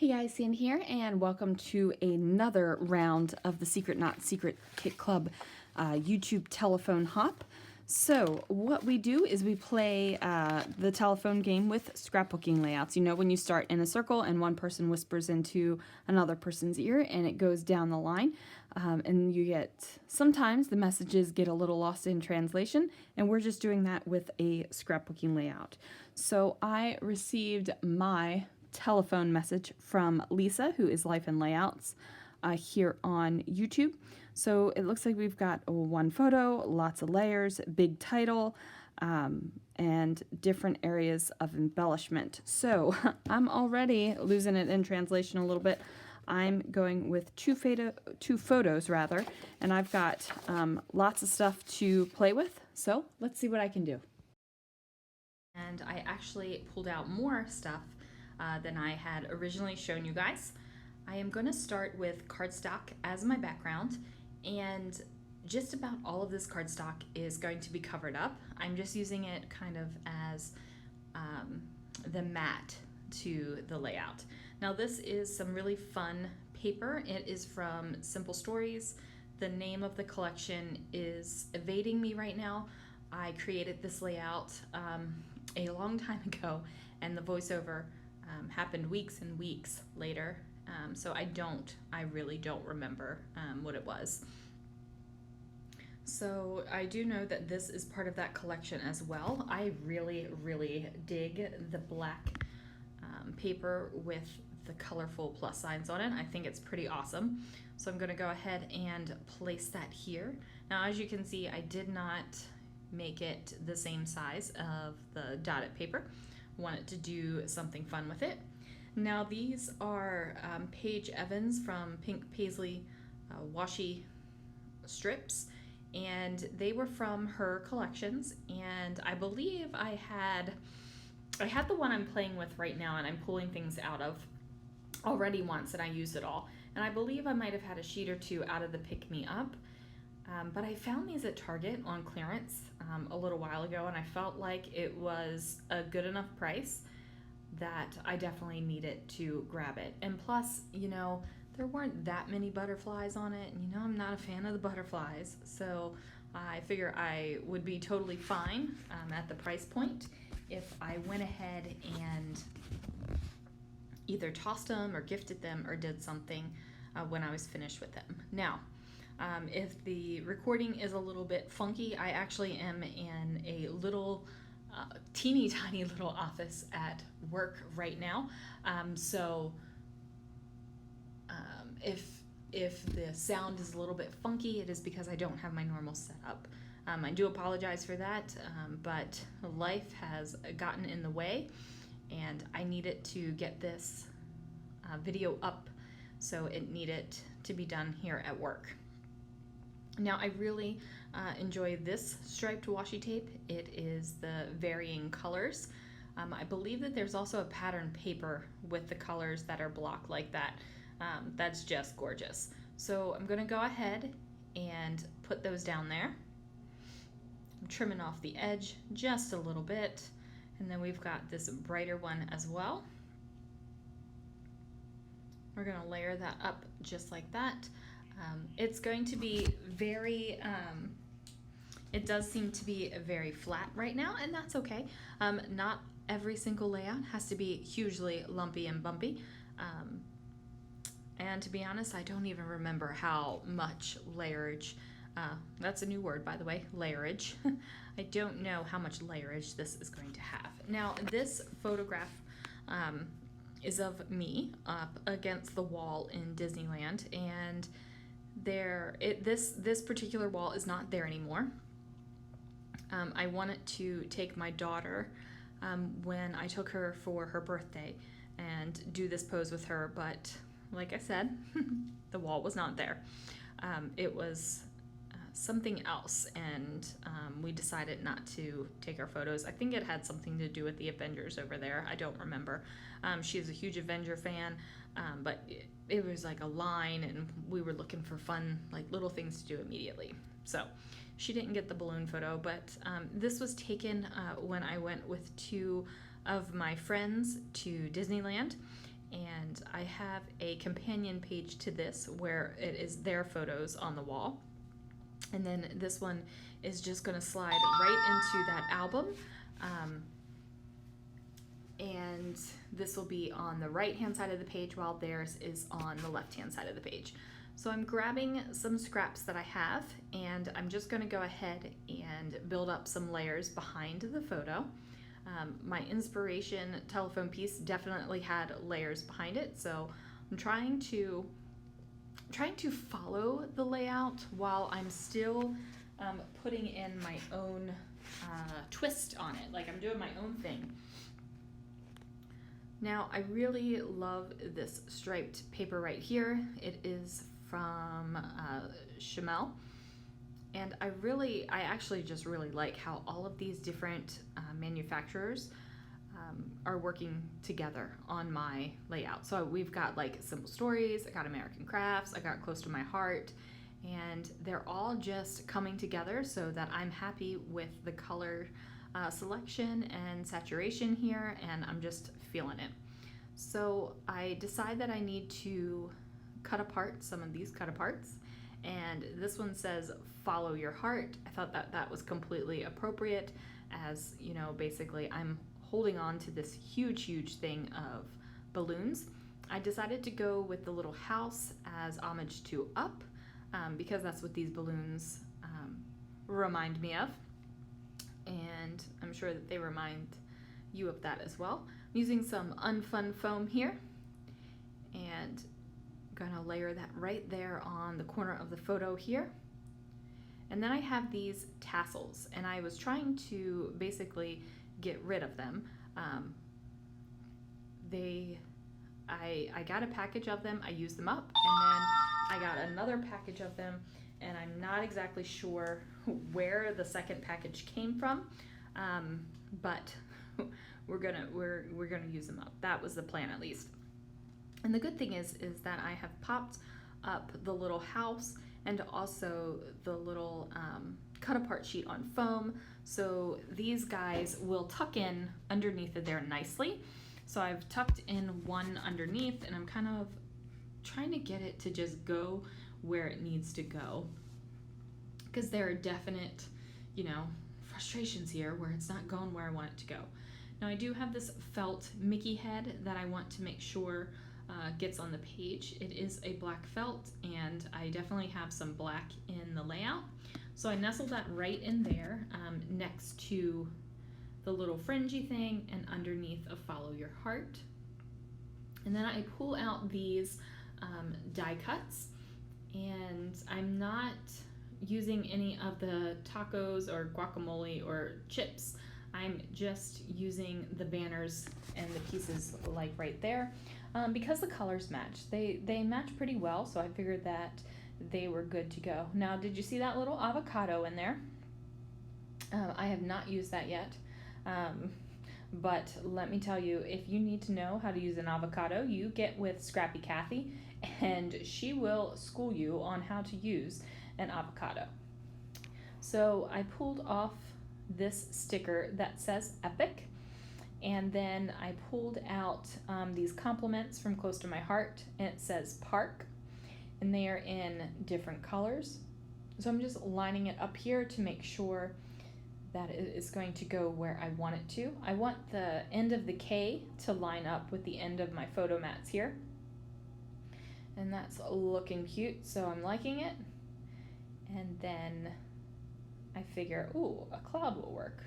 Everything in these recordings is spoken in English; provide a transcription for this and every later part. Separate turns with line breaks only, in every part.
Hey guys, Sandy here, and welcome to another round of the Secret Not Secret Kit Club YouTube telephone hop. So what we do is we play the telephone game with scrapbooking layouts. You know, when you start in a circle and one person whispers into another person's ear and it goes down the line, and you get, sometimes the messages get a little lost in translation, and we're just doing that with a scrapbooking layout. So I received my telephone message from Lisa, who is Life and Layouts here on YouTube. So it looks like we've got one photo, lots of layers, big title, and different areas of embellishment. So I'm already losing it in translation a little bit. I'm going with two photos rather, and I've got lots of stuff to play with. So let's see what I can do. And I actually pulled out more stuff than I had originally shown you guys. I am going to start with cardstock as my background, and just about all of this cardstock is going to be covered up. I'm just using it kind of as the mat to the layout. Now this is some really fun paper. It is from Simple Stories. The name of the collection is evading me right now. I created this layout a long time ago, and the voiceover happened weeks and weeks later, so I really don't remember what it was. So I do know that this is part of that collection as well. I really dig the black paper with the colorful plus signs on it. I think it's pretty awesome. So I'm going to go ahead and place that here. Now, as you can see, I did not make it the same size of the dotted paper. Wanted to do something fun with it. Now these are Paige Evans from Pink Paisley Washi strips, and they were from her collections, and I believe I had the one I'm playing with right now and I'm pulling things out of already once, and I used it all, and I believe I might have had a sheet or two out of the Pick Me Up. But I found these at Target on clearance a little while ago, and I felt like it was a good enough price that I definitely needed to grab it. And plus, you know, there weren't that many butterflies on it, and you know I'm not a fan of the butterflies, so I figure I would be totally fine at the price point if I went ahead and either tossed them or gifted them or did something when I was finished with them. Now, if the recording is a little bit funky, I actually am in a little teeny tiny little office at work right now. So if the sound is a little bit funky, it is because I don't have my normal setup. I do apologize for that, but life has gotten in the way, and I needed to get this video up, so it needed to be done here at work. Now I really enjoy this striped washi tape. It is the varying colors. I believe that there's also a pattern paper with the colors that are blocked like that. That's just gorgeous. So I'm going to go ahead and put those down there. I'm trimming off the edge just a little bit, and then we've got this brighter one as well. We're going to layer that up just like that. It's going to be very, it does seem to be very flat right now, and that's okay. Not every single layout has to be hugely lumpy and bumpy. And to be honest, I don't even remember how much layerage, that's a new word by the way, layerage. I don't know how much layerage this is going to have. Now this photograph is of me up against the wall in Disneyland, and this particular wall is not there anymore. I wanted to take my daughter when I took her for her birthday and do this pose with her, but like I said, the wall was not there. It was something else, and we decided not to take our photos. I think it had something to do with the Avengers over there. I don't remember. She's a huge Avenger fan, but it was like a line, and we were looking for fun, like little things to do immediately. So she didn't get the balloon photo, but this was taken when I went with two of my friends to Disneyland,
and I have a companion page to this where it is their photos on the wall. And then this one is just going to slide right into that album. And this will be on the right hand side of the page while theirs is on the left hand side of the page. So I'm grabbing some scraps that I have, and I'm just going to go ahead and build up some layers behind the photo. My inspiration telephone piece definitely had layers behind it, so I'm trying to follow the layout while I'm still putting in my own twist on it, like I'm doing my own thing. Now, I really love this striped paper right here. It is from Chamel. And I actually just really like how all of these different manufacturers are working together on my layout. So we've got like Simple Stories, I got American Crafts, I got Close to My Heart, and they're all just coming together so that I'm happy with the color selection and saturation here, and I'm just feeling it. So I decide that I need to cut apart some of these cut aparts, and this one says follow your heart. I thought that that was completely appropriate, as you know, basically I'm holding on to this huge thing of balloons. I decided to go with the little house as homage to Up, because that's what these balloons remind me of, and I'm sure that they remind you of that as well. I'm using some Unfun foam here, and I'm gonna layer that right there on the corner of the photo here. And then I have these tassels, and I was trying to basically get rid of them. I got a package of them, I used them up, and then I got another package of them, and I'm not exactly sure where the second package came from, but we're gonna use them up. That was the plan, at least. And the good thing is that I have popped up the little house and also the little cut apart sheet on foam, so these guys will tuck in underneath of there nicely. So I've tucked in one underneath, and I'm kind of trying to get it to just go where it needs to go, because there are definite, you know, frustrations here where it's not going where I want it to go. Now I do have this felt Mickey head that I want to make sure gets on the page. It is a black felt, and I definitely have some black in the layout. So I nestled that right in there next to the little fringy thing and underneath of Follow Your Heart. And then I pull out these die cuts, and I'm not using any of the tacos or guacamole or chips. I'm just using the banners and the pieces like right there, because the colors match. They match pretty well, so I figured that they were good to go. Now, did you see that little avocado in there? I have not used that yet, but let me tell you, if you need to know how to use an avocado, you get with Scrappy Kathy, and she will school you on how to use an avocado. So I pulled off this sticker that says Epic, and then I pulled out these compliments from Close to My Heart, and it says Park, and they are in different colors. So I'm just lining it up here to make sure that it is going to go where I want it to. I want the end of the K to line up with the end of my photo mats here, and that's looking cute, so I'm liking it. And then I figure, ooh, a cloud will work.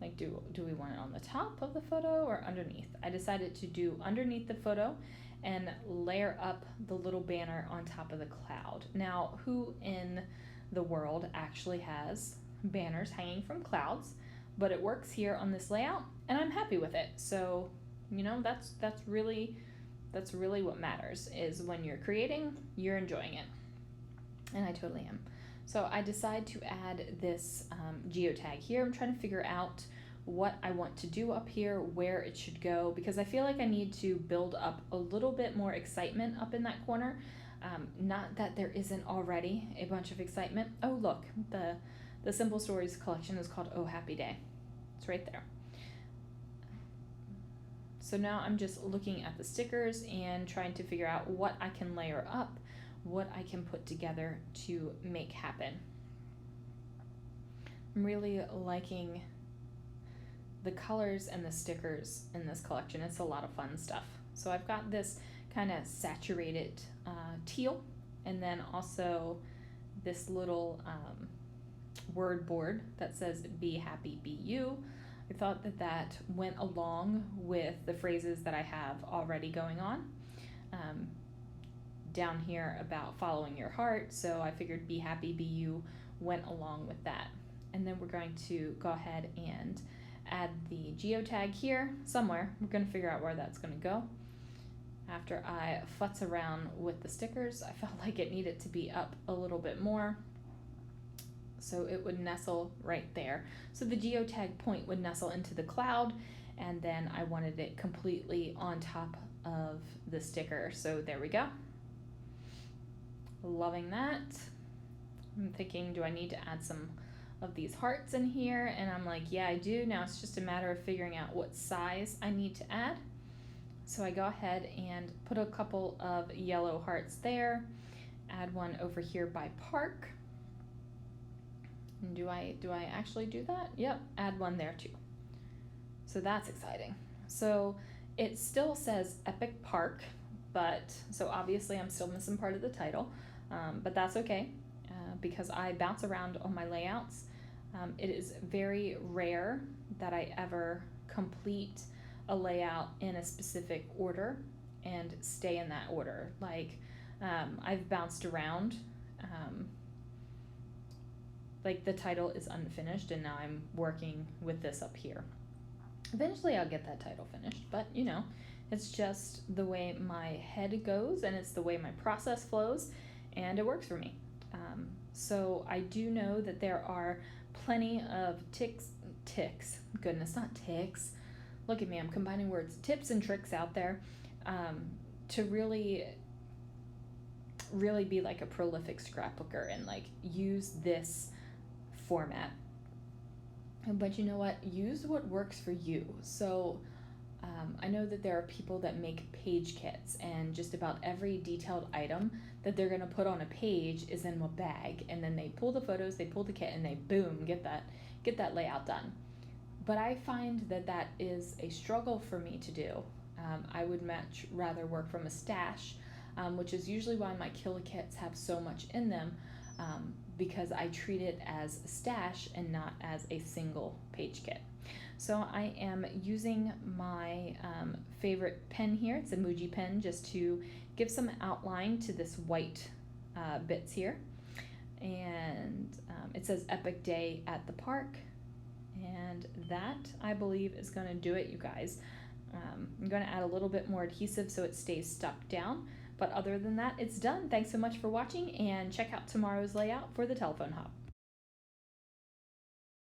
Like, do we want it on the top of the photo or underneath? I decided to do underneath the photo and layer up the little banner on top of the cloud. Now, who in the world actually has banners hanging from clouds? But it works here on this layout, and I'm happy with it. So, you know, that's really what matters, is when you're creating, you're enjoying it. And I totally am. So I decide to add this geotag here. I'm trying to figure out what I want to do up here, where it should go, because I feel like I need to build up a little bit more excitement up in that corner. Not that there isn't already a bunch of excitement. Oh, look, the Simple Stories collection is called Oh Happy Day. It's right there. So now I'm just looking at the stickers and trying to figure out what I can layer up, what I can put together to make happen. I'm really liking the colors and the stickers in this collection. It's a lot of fun stuff. So I've got this kind of saturated teal, and then also this little word board that says be happy, be you. I thought that that went along with the phrases that I have already going on down here about following your heart. So I figured be happy, be you went along with that. And then we're going to go ahead and add the geotag here somewhere. We're going to figure out where that's going to go. After I futz around with the stickers, I felt like it needed to be up a little bit more, so it would nestle right there. So the geotag point would nestle into the cloud, and then I wanted it completely on top of the sticker. So there we go. Loving that. I'm thinking, do I need to add some of these hearts in here? And I'm like, yeah, I do. Now it's just a matter of figuring out what size I need to add. So I go ahead and put a couple of yellow hearts there, add one over here by park. And do I actually do that? Yep, add one there too. So that's exciting. So it still says Epic Park, but so obviously I'm still missing part of the title, but that's okay because I bounce around on my layouts. It is very rare that I ever complete a layout in a specific order and stay in that order. Like I've bounced around, like the title is unfinished and now I'm working with this up here. Eventually I'll get that title finished, but you know, it's just the way my head goes and it's the way my process flows, and it works for me. So I do know that there are plenty of goodness, not ticks. Look at me, I'm combining words. Tips and tricks out there to really be like a prolific scrapbooker and like use this format. But you know what? Use what works for you. So I know that there are people that make page kits, and just about every detailed item that they're going to put on a page is in a bag, and then they pull the photos, they pull the kit, and they boom, get that layout done. But I find that that is a struggle for me to do. I would much rather work from a stash, which is usually why my kill kits have so much in them, because I treat it as a stash and not as a single page kit. So I am using my favorite pen here. It's a Muji pen, just to give some outline to this white bits here. And it says Epic Day at the Park. And that, I believe, is going to do it, you guys. I'm going to add a little bit more adhesive so it stays stuck down. But other than that, it's done. Thanks so much for watching, and check out tomorrow's layout for the telephone hop.